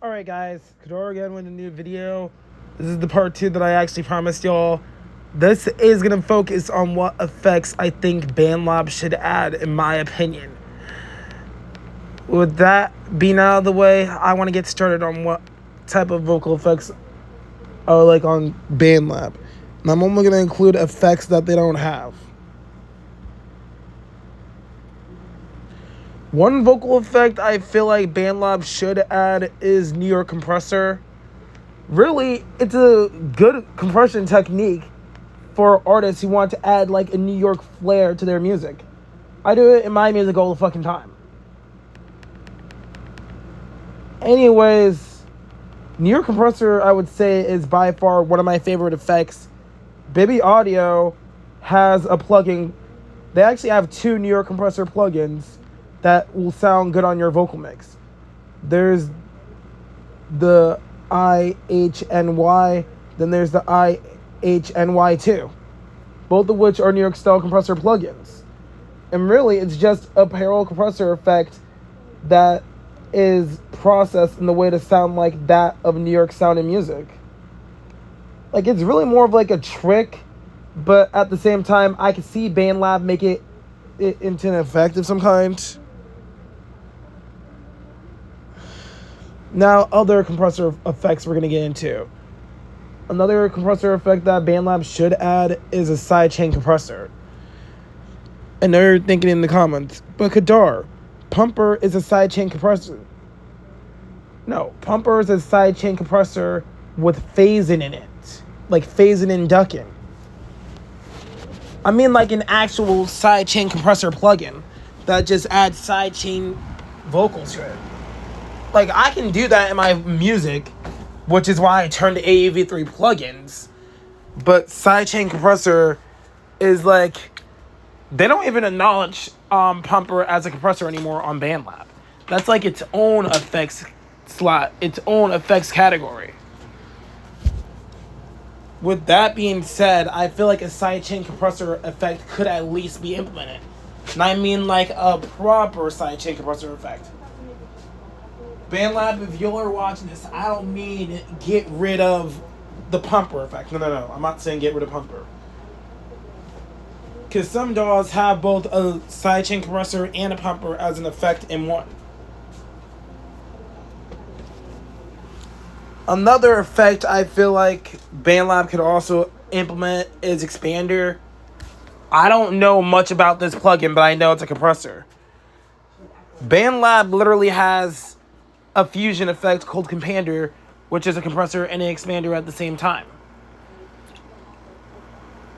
Alright guys, Kador again with a new video. This is the part 2 that I actually promised y'all. This is going to focus on what effects I think Bandlab should add, in my opinion. With that being out of the way, I want to get started on what type of vocal effects are like on Bandlab. And I'm only going to include effects that they don't have. One vocal effect I feel like Bandlab should add is New York compressor. Really, it's a good compression technique for artists who want to add like a New York flair to their music. I do it in my music all the fucking time. Anyways, New York compressor I would say is by far one of my favorite effects. Baby Audio has a plugin. They actually have two New York compressor plugins that will sound good on your vocal mix. There's the IHNY, then there's the IHNY2, both of which are New York style compressor plugins. And really, it's just a parallel compressor effect that is processed in the way to sound like that of New York sounding music. Like, it's really more of like a trick, but at the same time, I could see Bandlab make it into an effect of some kind. Now, other compressor effects we're going to get into. Another compressor effect that Bandlab should add is a sidechain compressor. And they're thinking in the comments, but Kadar, Pumper is a sidechain compressor. No, Pumper is a sidechain compressor with phasing in it. Like phasing and ducking. I mean like an actual sidechain compressor plugin that just adds sidechain vocals to it. Like, I can do that in my music, which is why I turned to AAV3 plugins. But sidechain compressor is like, they don't even acknowledge Pumper as a compressor anymore on Bandlab. That's like its own effects slot, its own effects category. With that being said, I feel like a sidechain compressor effect could at least be implemented. And I mean like a proper sidechain compressor effect. Bandlab, if y'all are watching this, I don't mean get rid of the Pumper effect. No. I'm not saying get rid of Pumper. Because some DAWs have both a sidechain compressor and a Pumper as an effect in one. Another effect I feel like Bandlab could also implement is Expander. I don't know much about this plugin, but I know it's a compressor. Bandlab literally has a fusion effect called Compander, which is a compressor and an expander at the same time.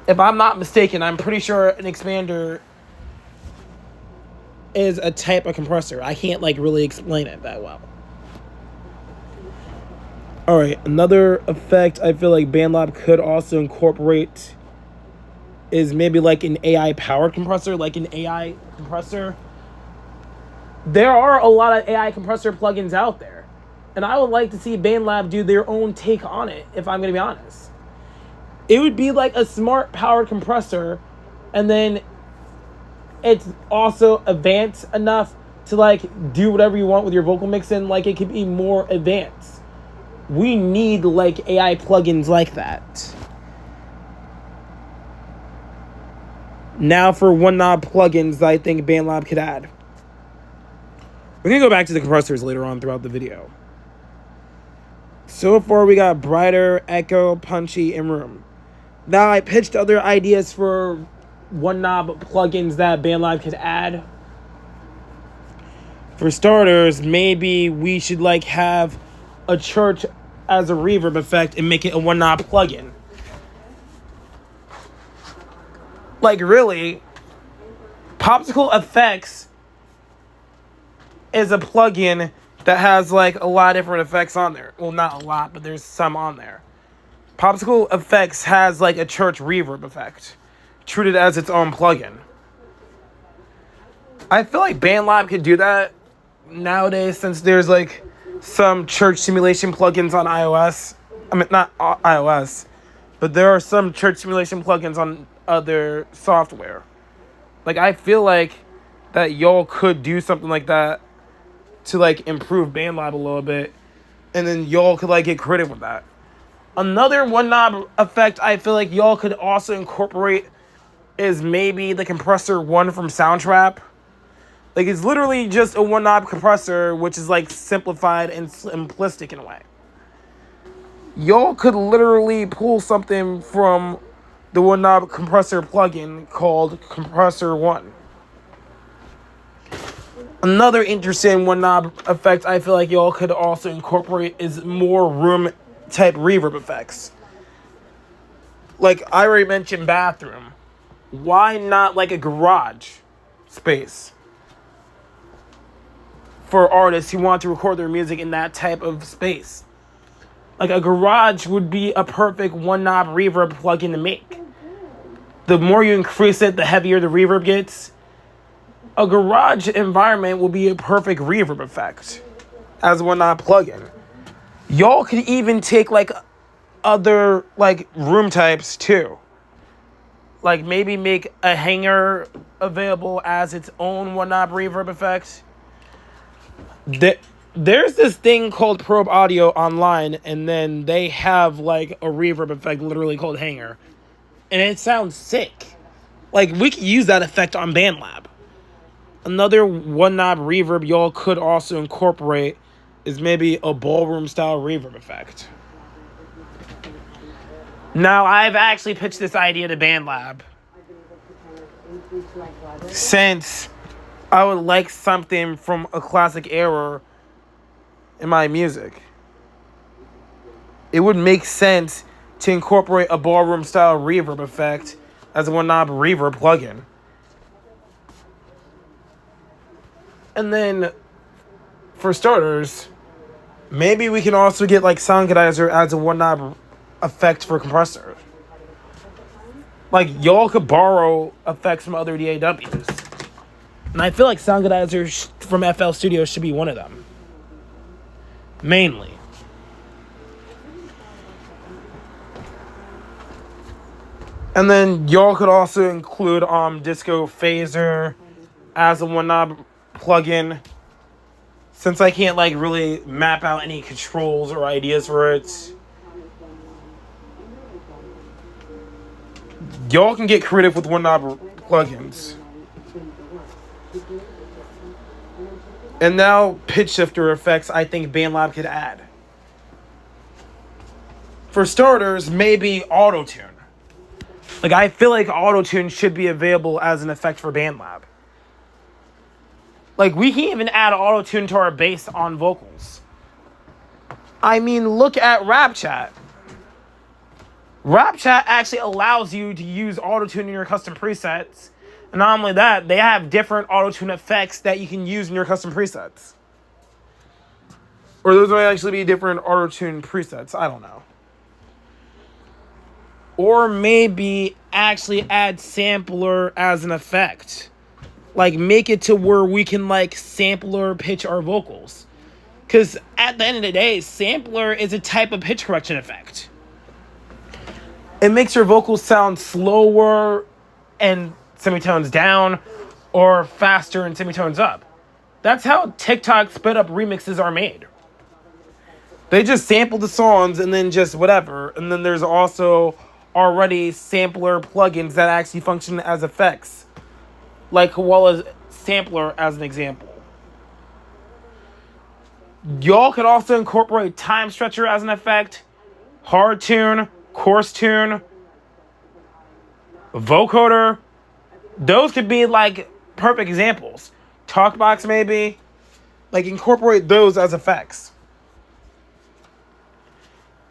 If I'm not mistaken, I'm pretty sure an expander is a type of compressor. I can't like really explain it that well. Alright, another effect I feel like Bandlab could also incorporate is maybe like an AI powered compressor, like an AI compressor. There are a lot of AI compressor plugins out there, and I would like to see Bandlab do their own take on it, if I'm going to be honest. It would be like a smart powered compressor, and then it's also advanced enough to like do whatever you want with your vocal mix, and like it could be more advanced. We need like AI plugins like that. Now for one knob plugins that I think Bandlab could add. We're going to go back to the compressors later on throughout the video. So far, we got Brighter, Echo, Punchy, and Room. Now, I pitched other ideas for one-knob plugins that Bandlab could add. For starters, maybe we should like have a church as a reverb effect and make it a one-knob plugin. Like, really, Popsicle Effects is a plugin that has like a lot of different effects on there. Well, not a lot, but there's some on there. Popsicle Effects has like a church reverb effect, treated as its own plugin. I feel like Bandlab could do that nowadays since there's like some church simulation plugins on iOS. I mean, not iOS, but there are some church simulation plugins on other software. Like, I feel like that y'all could do something like that to like improve Bandlab a little bit and then y'all could like get creative with that. Another one knob effect I feel like y'all could also incorporate is maybe the compressor one from Soundtrap. Like, it's literally just a one knob compressor, which is like simplified and simplistic in a way. Y'all could literally pull something from the one knob compressor plugin called Compressor One. Another interesting one knob effect I feel like y'all could also incorporate is more room type reverb effects. Like I already mentioned bathroom. Why not like a garage space for artists who want to record their music in that type of space? Like a garage would be a perfect one knob reverb plugin to make. The more you increase it, the heavier the reverb gets. A garage environment will be a perfect reverb effect as a one knob plugin. Y'all could even take like other like room types too. Like maybe make a hanger available as its own one knob reverb effect. There's this thing called Probe Audio online, and then they have like a reverb effect literally called hanger. And it sounds sick. Like we could use that effect on Bandlab. Another one knob reverb y'all could also incorporate is maybe a ballroom style reverb effect. Now, I've actually pitched this idea to Bandlab since I would like something from a classic era in my music. It would make sense to incorporate a ballroom style reverb effect as a one knob reverb plugin. And then, for starters, maybe we can also get like Soundgodizer as a one knob effect for compressor. Like y'all could borrow effects from other DAWs, and I feel like Soundgodizer from FL Studio should be one of them, mainly. And then y'all could also include Disco Phaser as a one knob plugin, since I can't like really map out any controls or ideas for it. Y'all can get creative with one knob plugins. And now pitch shifter effects I think Bandlab could add. For starters, maybe auto-tune. Like I feel like auto-tune should be available as an effect for Bandlab. Like, we can even add auto-tune to our bass on vocals. I mean, look at RapChat. RapChat actually allows you to use auto-tune in your custom presets. And not only that, they have different auto-tune effects that you can use in your custom presets. Or those might actually be different auto-tune presets. I don't know. Or maybe actually add sampler as an effect. Like, make it to where we can, like, sampler pitch our vocals. Because at the end of the day, sampler is a type of pitch correction effect. It makes your vocals sound slower and semitones down, or faster and semitones up. That's how TikTok sped up remixes are made. They just sample the songs and then just whatever. And then there's also already sampler plugins that actually function as effects. Like Koala's sampler as an example. Y'all could also incorporate time stretcher as an effect, hard tune, coarse tune, vocoder. Those could be like perfect examples. Talkbox maybe. Like incorporate those as effects.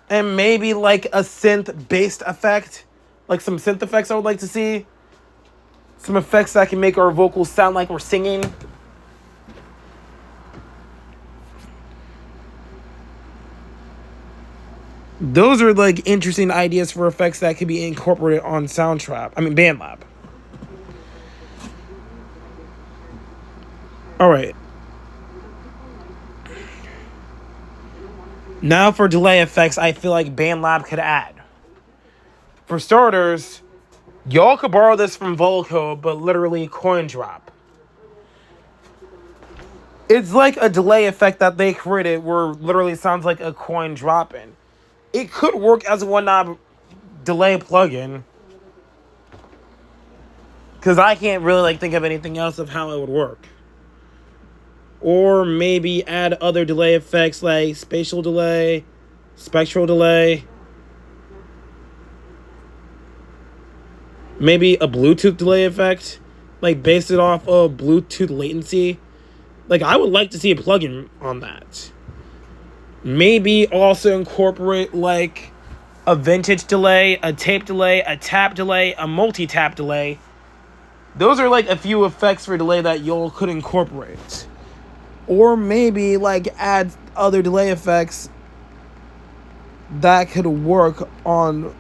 And maybe like a synth-based effect. Like some synth effects I would like to see. Some effects that can make our vocals sound like we're singing. Those are like interesting ideas for effects that could be incorporated on Bandlab. Alright. Now for delay effects, I feel like Bandlab could add. For starters, y'all could borrow this from Volco, but literally coin drop. It's like a delay effect that they created where literally sounds like a coin dropping. It could work as a one knob delay plugin. Because I can't really like think of anything else of how it would work. Or maybe add other delay effects like spatial delay, spectral delay. Maybe a Bluetooth delay effect. Like base it off of Bluetooth latency. Like I would like to see a plugin on that. Maybe also incorporate like a vintage delay, a tape delay, a tap delay, a multi-tap delay. Those are like a few effects for delay that y'all could incorporate. Or maybe like add other delay effects that could work on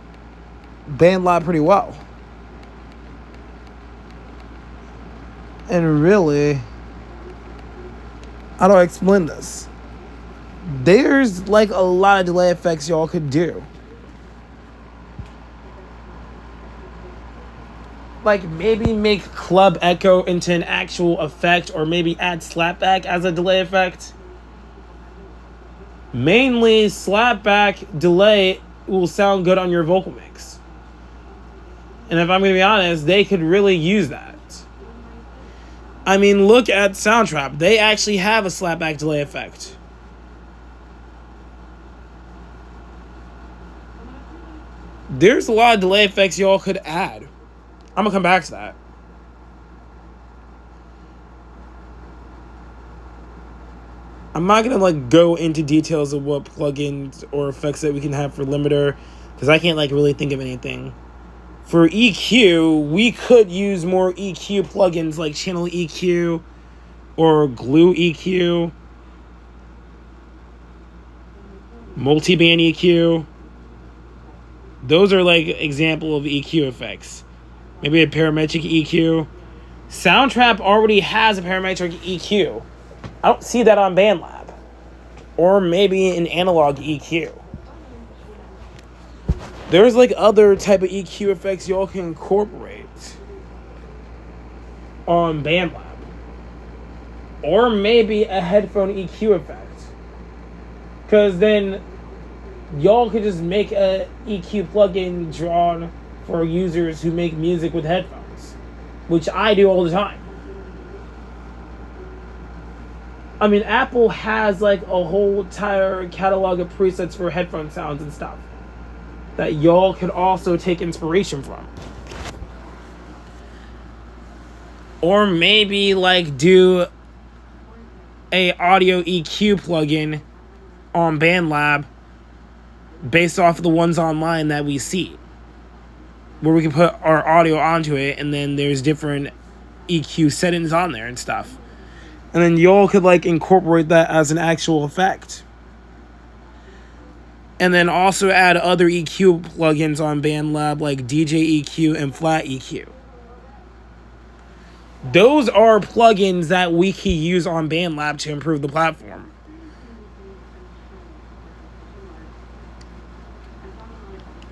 Bandlab pretty well. And really, how do I explain this? There's like a lot of delay effects y'all could do. Like maybe make club echo into an actual effect, or maybe add slapback as a delay effect. Mainly slapback delay will sound good on your vocal mix. And if I'm going to be honest, they could really use that. I mean, look at Soundtrap. They actually have a slapback delay effect. There's a lot of delay effects y'all could add. I'm gonna come back to that. I'm not gonna like go into details of what plugins or effects that we can have for limiter, because I can't like really think of anything. For EQ, we could use more EQ plugins like channel EQ or glue EQ, multi-band EQ. Those are like example of EQ effects. Maybe a parametric EQ. Soundtrap already has a parametric EQ. I don't see that on Bandlab. Or maybe an analog EQ. There's like other type of EQ effects y'all can incorporate on Bandlab. Or maybe a headphone EQ effect. Because then y'all could just make a EQ plugin drawn for users who make music with headphones, which I do all the time. I mean, Apple has like a whole entire catalog of presets for headphone sounds and stuff that y'all could also take inspiration from. Or maybe like do a audio EQ plugin on Bandlab based off of the ones online that we see, where we can put our audio onto it, and then there's different EQ settings on there and stuff. And then y'all could like incorporate that as an actual effect. And then also add other EQ plugins on Bandlab like DJ EQ and Flat EQ. Those are plugins that we can use on Bandlab to improve the platform.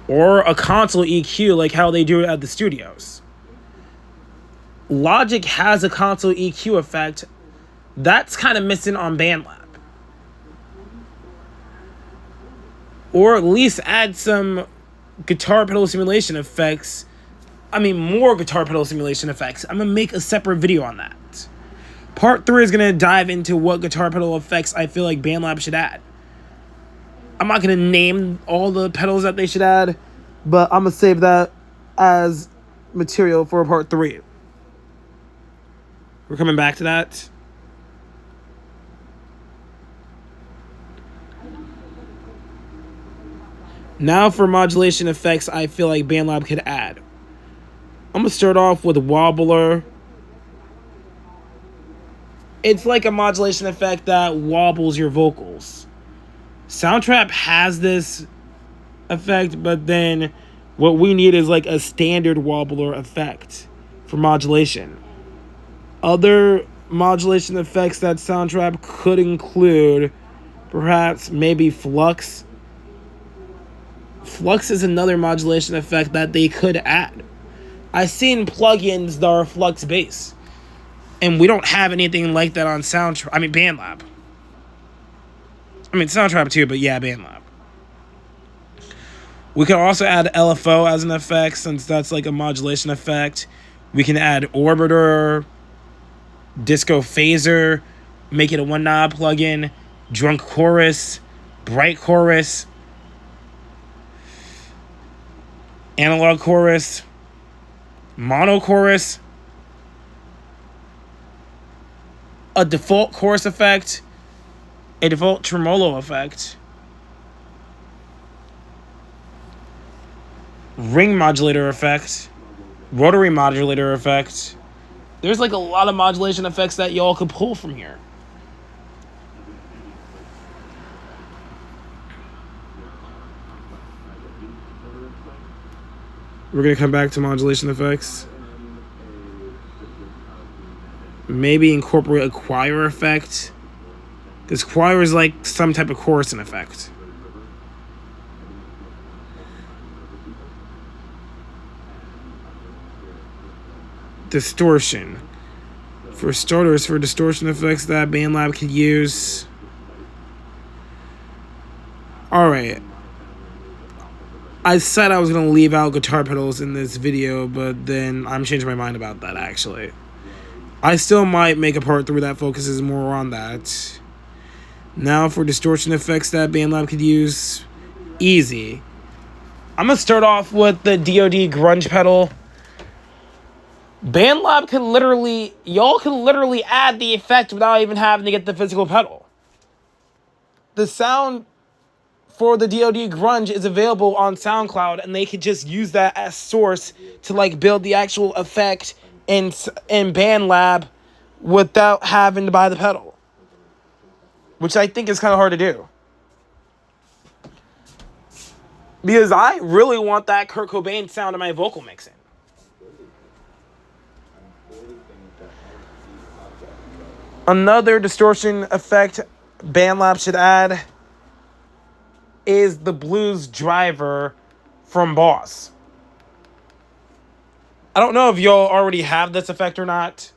Or a console EQ like how they do it at the studios. Logic has a console EQ effect. That's kind of missing on Bandlab. Or at least add some guitar pedal simulation effects. I mean, more guitar pedal simulation effects. I'm going to make a separate video on that. Part 3 is going to dive into what guitar pedal effects I feel like Bandlab should add. I'm not going to name all the pedals that they should add, but I'm going to save that as material for part 3. We're coming back to that. Now for modulation effects I feel like Bandlab could add. I'm going to start off with Wobbler. It's like a modulation effect that wobbles your vocals. Soundtrap has this effect, but then what we need is like a standard wobbler effect for modulation. Other modulation effects that Soundtrap could include, perhaps maybe Flux. Flux is another modulation effect that they could add. I've seen plugins that are Flux based. And we don't have anything like that on Bandlab. I mean, Soundtrap too, but yeah, Bandlab. We can also add LFO as an effect, since that's like a modulation effect. We can add Orbiter, Disco Phaser, make it a one knob plugin, Drunk Chorus, Bright Chorus, Analog Chorus, Mono Chorus, a default chorus effect, a default tremolo effect, ring modulator effect, rotary modulator effect. There's like a lot of modulation effects that y'all could pull from here. We're going to come back to modulation effects. Maybe incorporate a choir effect, because choir is like some type of chorusing effect. Distortion. For starters, for distortion effects that Bandlab could use. Alright. I said I was going to leave out guitar pedals in this video, but then I'm changing my mind about that, actually. I still might make a part 3 that focuses more on that. Now for distortion effects that Bandlab could use. Easy. I'm going to start off with the DoD grunge pedal. Bandlab can literally... Y'all can literally add the effect without even having to get the physical pedal. The sound for the DoD grunge is available on SoundCloud, and they could just use that as source to like build the actual effect in Bandlab without having to buy the pedal, which I think is kind of hard to do, because I really want that Kurt Cobain sound in my vocal mixing. Another distortion effect Bandlab should add is the blues driver from Boss. I don't know if y'all already have this effect or not.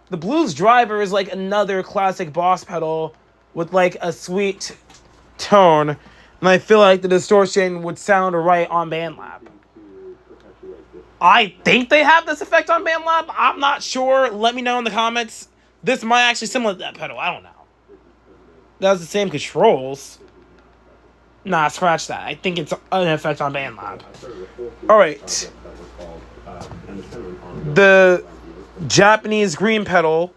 The blues driver is like another classic Boss pedal with like a sweet tone, and I feel like the distortion would sound right on Bandlab. I think they have this effect on Bandlab. I'm not sure. Let me know in the comments. This might actually similar to that pedal. I don't know. That was the same controls. Nah, scratch that. I think it's an effect on Bandlab. Alright. The Japanese green pedal,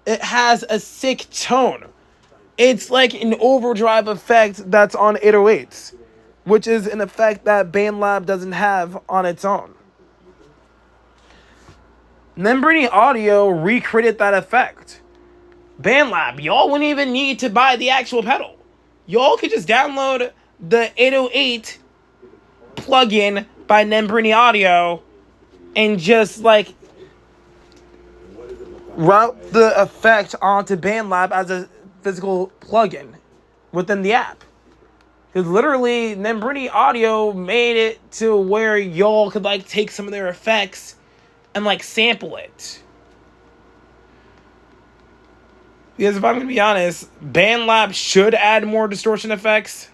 it has a sick tone. It's like an overdrive effect that's on 808s, which is an effect that Bandlab doesn't have on its own. Nembrini Audio recreated that effect. Bandlab, y'all wouldn't even need to buy the actual pedal. Y'all could just download the 808 plugin by Nembrini Audio and just like route the effect onto Bandlab as a physical plugin within the app. Because literally, Nembrini Audio made it to where y'all could like take some of their effects and like sample it. Because if I'm going to be honest, Bandlab should add more distortion effects.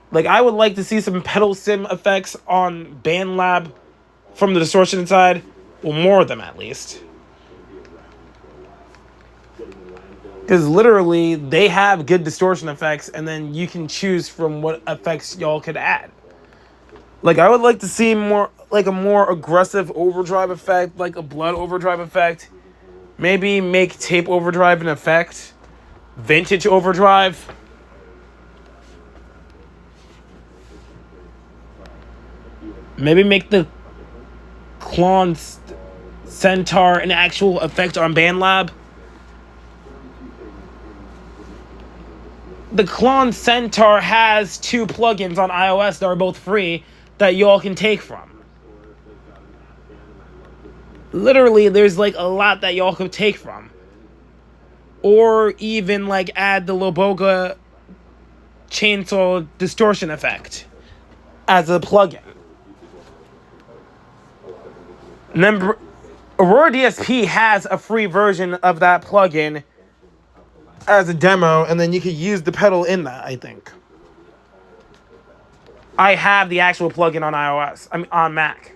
Like, I would like to see some pedal sim effects on Bandlab from the distortion side. Well, more of them at least. Because literally, they have good distortion effects, and then you can choose from what effects y'all could add. Like, I would like to see more, like a more aggressive overdrive effect, like a blood overdrive effect. Maybe make tape overdrive an effect. Vintage overdrive. Maybe make the Clone Centaur an actual effect on Bandlab. The Clone Centaur has 2 plugins on iOS that are both free that y'all can take from. Literally, there's like a lot that y'all could take from. Or even like add the Loboga chainsaw distortion effect as a plugin. And then Aurora DSP has a free version of that plugin as a demo, and then you could use the pedal in that, I think. I have the actual plugin on iOS. I mean, on Mac.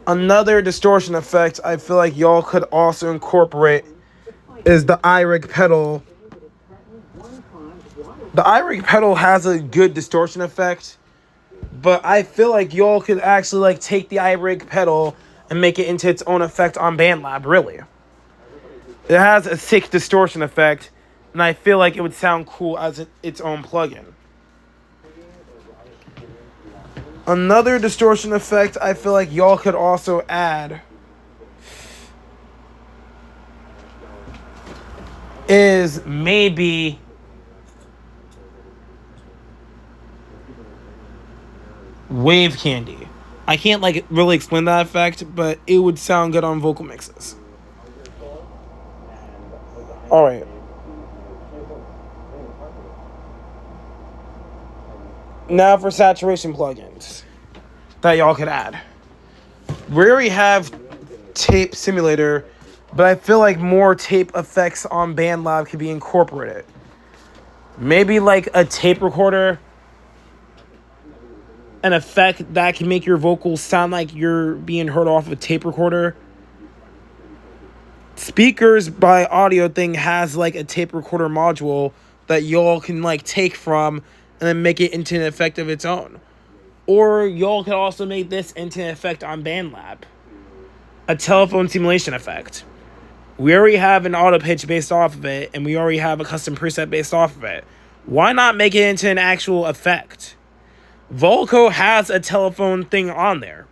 Another distortion effect I feel like y'all could also incorporate is the iRig pedal. The iRig pedal has a good distortion effect, but I feel like y'all could actually like take the iRig pedal and make it into its own effect on Bandlab, really. It has a sick distortion effect, and I feel like it would sound cool as its own plugin. Another distortion effect I feel like y'all could also add is maybe wave candy. I can't like really explain that effect, but it would sound good on vocal mixes. Alright. Now for saturation plugins that y'all could add. We already have tape simulator, but I feel like more tape effects on Bandlab could be incorporated. Maybe like a tape recorder, an effect that can make your vocals sound like you're being heard off a tape recorder. Speakers by Audio Thing has like a tape recorder module that y'all can like take from and then make it into an effect of its own. Or y'all could also make this into an effect on Bandlab. A telephone simulation effect. We already have an auto pitch based off of it, and we already have a custom preset based off of it. Why not make it into an actual effect? Volco has a telephone thing on there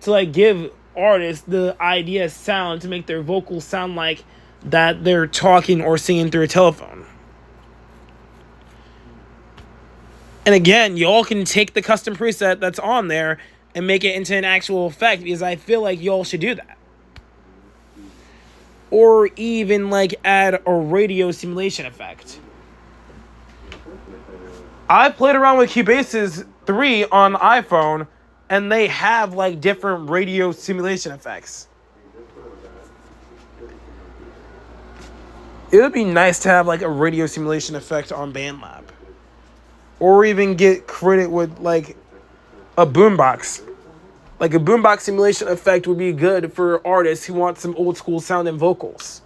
to like give artists the idea sound to make their vocals sound like that they're talking or singing through a telephone. And again, y'all can take the custom preset that's on there and make it into an actual effect, because I feel like y'all should do that. Or even like add a radio simulation effect. I played around with Cubase's 3 on iPhone, and they have like different radio simulation effects. It would be nice to have like a radio simulation effect on Bandlab. Or even get credit with like a boombox. Like a boombox simulation effect would be good for artists who want some old school sounding vocals.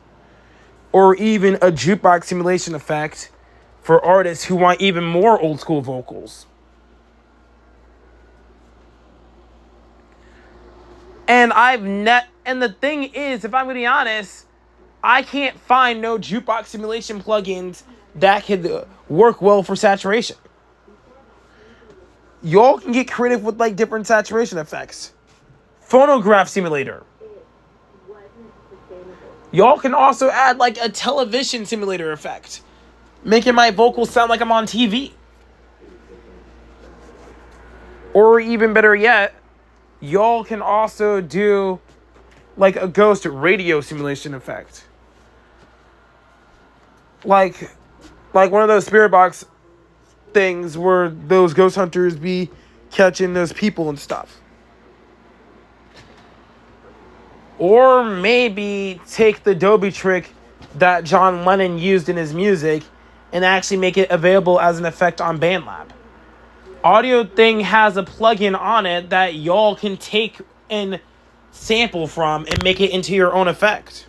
Or even a jukebox simulation effect for artists who want even more old school vocals. And and the thing is, if I'm going to be honest, I can't find no jukebox simulation plugins that could work well for saturation. Y'all can get creative with like different saturation effects. Phonograph simulator. Y'all can also add like a television simulator effect, making my vocals sound like I'm on TV. Or even better yet, y'all can also do like a ghost radio simulation effect. Like one of those spirit box things where those ghost hunters be catching those people and stuff. Or maybe take the Dolby trick that John Lennon used in his music and actually make it available as an effect on Bandlab. Audio Thing has a plugin on it that y'all can take and sample from and make it into your own effect.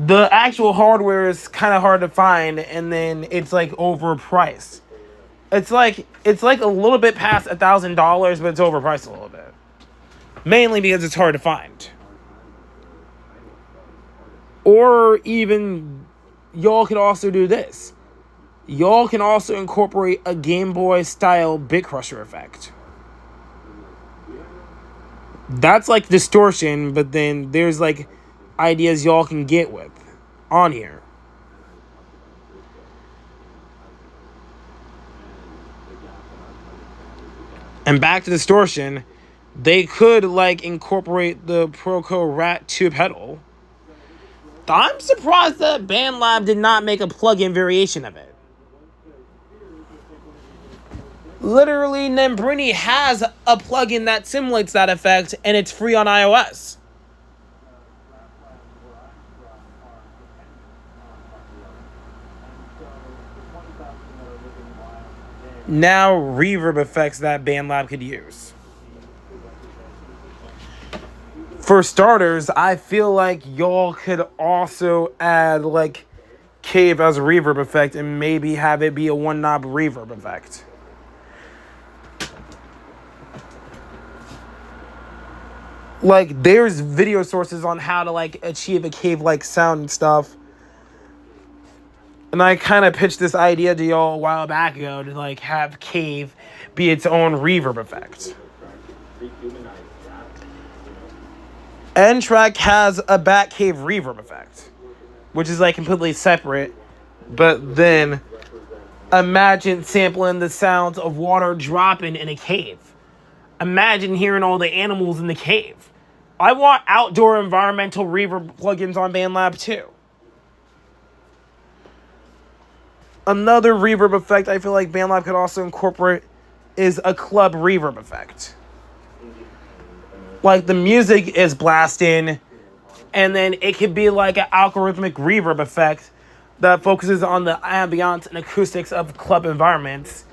The actual hardware is kind of hard to find, and then it's like overpriced. It's like a little bit past $1,000, but it's overpriced a little bit. Mainly because it's hard to find. Or even, y'all can also do this. Y'all can also incorporate a Game Boy style bit crusher effect. That's like distortion, but then there's like ideas y'all can get with on here. And back to distortion, they could like incorporate the Proco Rat 2 pedal. I'm surprised that Bandlab did not make a plugin variation of it. Literally, Nembrini has a plugin that simulates that effect, and it's free on iOS. Now, reverb effects that Bandlab could use. For starters, I feel like y'all could also add, like, Cave as a reverb effect and maybe have it be a one-knob reverb effect. Like, there's video sources on how to, like, achieve a cave-like sound and stuff. And I kind of pitched this idea to y'all a while back ago to, like, have Cave be its own reverb effect. N-Track has a Bat Cave reverb effect, which is, like, completely separate. But then, imagine sampling the sounds of water dropping in a cave. Imagine hearing all the animals in the cave. I want outdoor environmental reverb plugins on Bandlab too. Another reverb effect I feel like Bandlab could also incorporate is a club reverb effect. Like, the music is blasting, and then it could be like an algorithmic reverb effect that focuses on the ambiance and acoustics of club environments.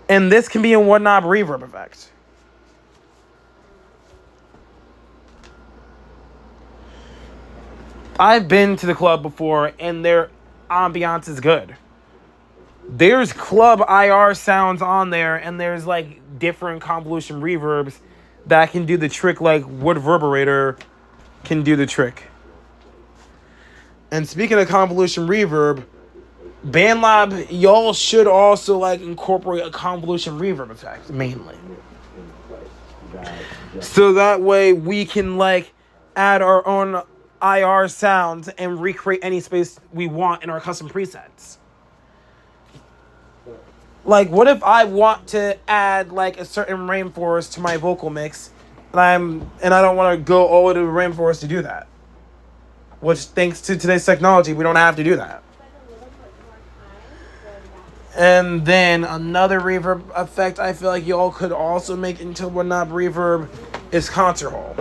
And this can be a one-knob reverb effect. I've been to the club before, and their ambiance is good. There's club IR sounds on there, and there's, like, different convolution reverbs that can do the trick like Wood Reverberator can do the trick. And speaking of convolution reverb, Bandlab, y'all should also, like, incorporate a convolution reverb effect, mainly. So that way we can, like, add our own IR sounds and recreate any space we want in our custom presets. Like, what if I want to add, like, a certain rainforest to my vocal mix, and I don't want to go all the way to the rainforest to do that? Which, thanks to today's technology, we don't have to do that. And then another reverb effect I feel like y'all could also make into one-knob reverb is concert hall.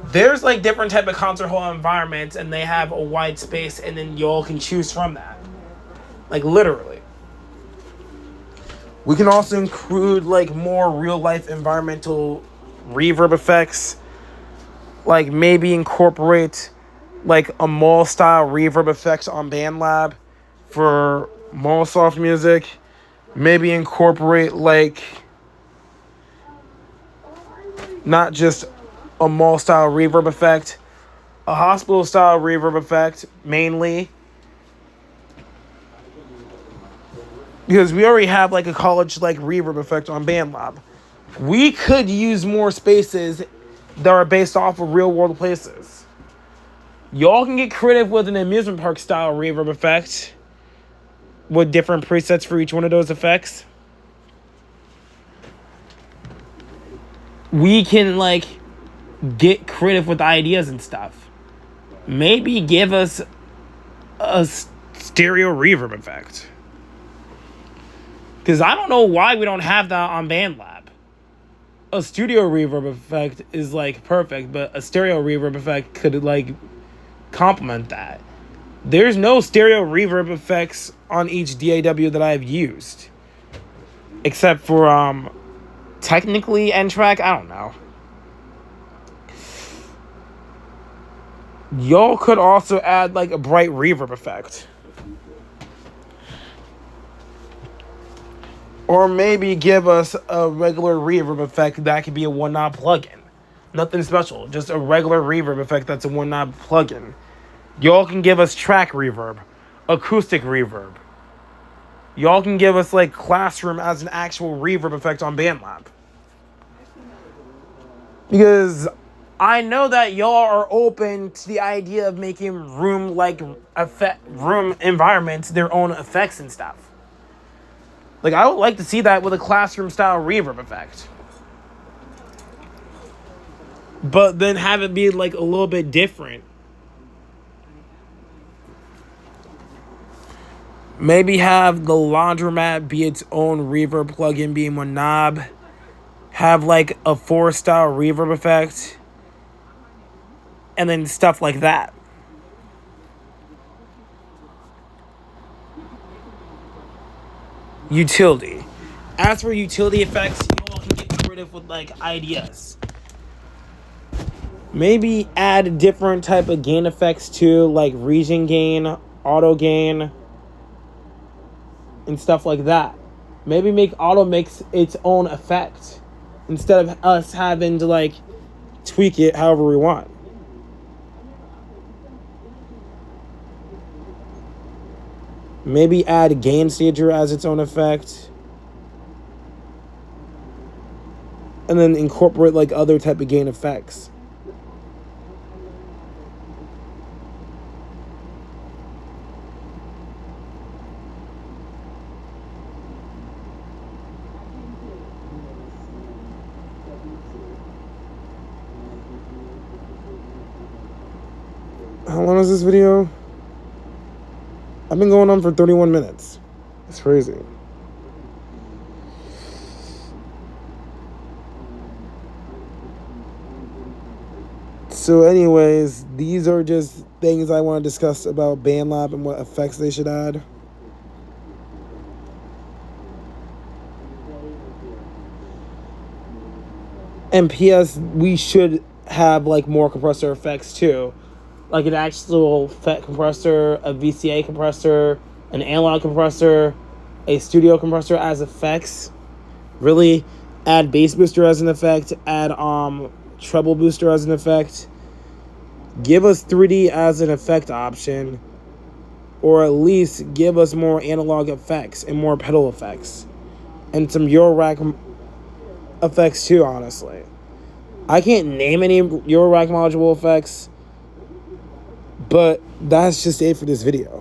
There's, like, different type of concert hall environments, and they have a wide space, and then y'all can choose from that. Like, literally. We can also include, like, more real-life environmental reverb effects. Like, maybe incorporate, like, a mall-style reverb effects on Bandlab for mall soft music. Maybe incorporate, like, not just a mall-style reverb effect, a hospital-style reverb effect, mainly. Because we already have, like, a college-like reverb effect on Bandlab. We could use more spaces that are based off of real-world places. Y'all can get creative with an amusement park-style reverb effect with different presets for each one of those effects. We can, like, get creative with ideas and stuff. Maybe give us a stereo reverb effect. Because I don't know why we don't have that on Bandlab. A studio reverb effect is, like, perfect, but a stereo reverb effect could, like, complement that. There's no stereo reverb effects on each DAW that I've used. Except for, technically N-Track, I don't know. Y'all could also add, like, a bright reverb effect. Or maybe give us a regular reverb effect that could be a one-knob plugin. Nothing special, just a regular reverb effect that's a one-knob plugin. Y'all can give us track reverb, acoustic reverb. Y'all can give us, like, classroom as an actual reverb effect on Bandlab. Because I know that y'all are open to the idea of making room environments their own effects and stuff. Like, I would like to see that with a classroom-style reverb effect. But then have it be, like, a little bit different. Maybe have the laundromat be its own reverb plugin, being one knob. Have like a 4-style reverb effect. And then stuff like that. Utility. As for utility effects, you all can get creative with like ideas. Maybe add different type of gain effects too, like region gain, auto gain, and stuff like that. Maybe make auto mix its own effect instead of us having to like tweak it however we want. Maybe add gain stager as its own effect. And then incorporate like other type of gain effects. How long is this video? I've been going on for 31 minutes. It's crazy. So anyways, these are just things I want to discuss about Bandlab and what effects they should add. And PS, we should have like more compressor effects too. Like an actual FET compressor, a VCA compressor, an analog compressor, a studio compressor as effects. Really add bass booster as an effect, add treble booster as an effect. Give us 3D as an effect option, or at least give us more analog effects and more pedal effects. And some Eurorack effects too, honestly. I can't name any Eurorack module effects, but that's just it for this video.